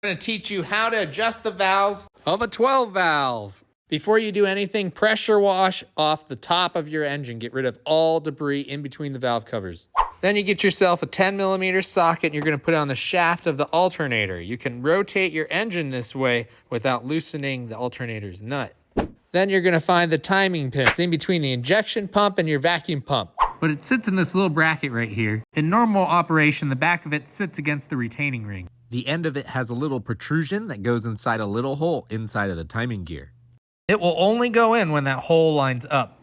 I'm going to teach you how to adjust the valves of a 12 valve. Before you do anything, pressure wash off the top of your engine. Get rid of all debris in between the valve covers. Then you get yourself a 10mm socket and you're going to put it on the shaft of the alternator. You can rotate your engine this way without loosening the alternator's nut. Then you're going to find the timing pins in between the injection pump and your vacuum pump. But it sits in this little bracket right here. In normal operation, the back of it sits against the retaining ring. The end of it has a little protrusion that goes inside a little hole inside of the timing gear. It will only go in when that hole lines up.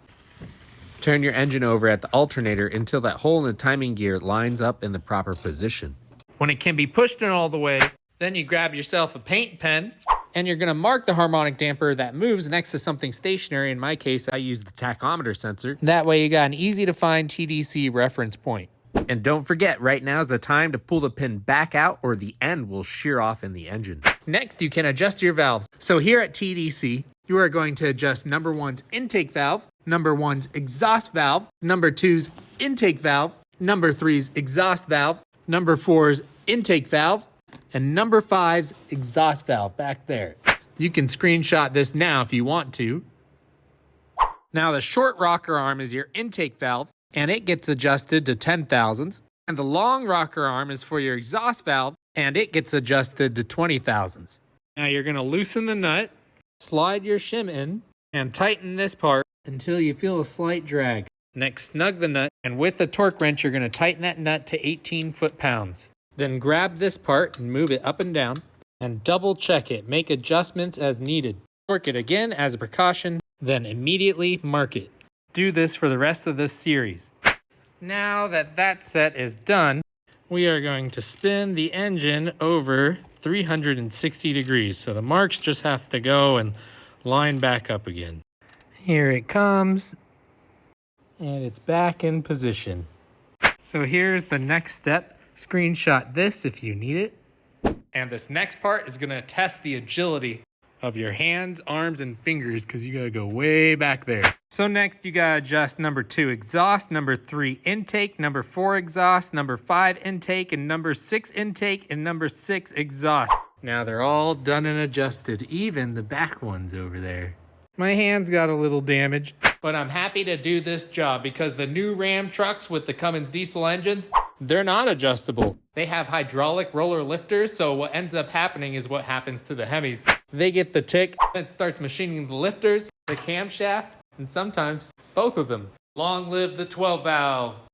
Turn your engine over at the alternator until that hole in the timing gear lines up in the proper position. When it can be pushed in all the way, then you grab yourself a paint pen and you're going to mark the harmonic damper that moves next to something stationary. In my case, I use the tachometer sensor. That way you got an easy to find TDC reference point. And don't forget, right now is the time to pull the pin back out or the end will shear off in the engine. Next, you can adjust your valves. So here at TDC, you are going to adjust number 1's intake valve, number 1's exhaust valve, number 2's intake valve, number 3's exhaust valve, number 4's intake valve, and number 5's exhaust valve back there. You can screenshot this now if you want to. Now the short rocker arm is your intake valve, and it gets adjusted to 10 thousandths. And the long rocker arm is for your exhaust valve, and it gets adjusted to 20 thousandths. Now you're going to loosen the nut, slide your shim in, and tighten this part until you feel a slight drag. Next, snug the nut, and with a torque wrench, you're going to tighten that nut to 18 foot-pounds. Then grab this part and move it up and down, and double check it. Make adjustments as needed. Torque it again as a precaution, then immediately mark it. Do this for the rest of this series. Now that that set is done, we are going to spin the engine over 360 degrees. So the marks just have to go and line back up again. Here it comes, and it's back in position. So here's the next step. Screenshot this if you need it. And this next part is gonna test the agility of your hands, arms, and fingers because you gotta go way back there. So next you gotta adjust number 2 exhaust, number 3 intake, number 4 exhaust, number 5 intake, and number 6 intake, and number 6 exhaust. Now they're all done and adjusted, even the back ones over there. My hands got a little damaged, but I'm happy to do this job because the new Ram trucks with the Cummins diesel engines, they're not adjustable. They have hydraulic roller lifters, so what ends up happening is what happens to the Hemis. They get the tick, it starts machining the lifters, the camshaft, and sometimes both of them. Long live the 12 valve.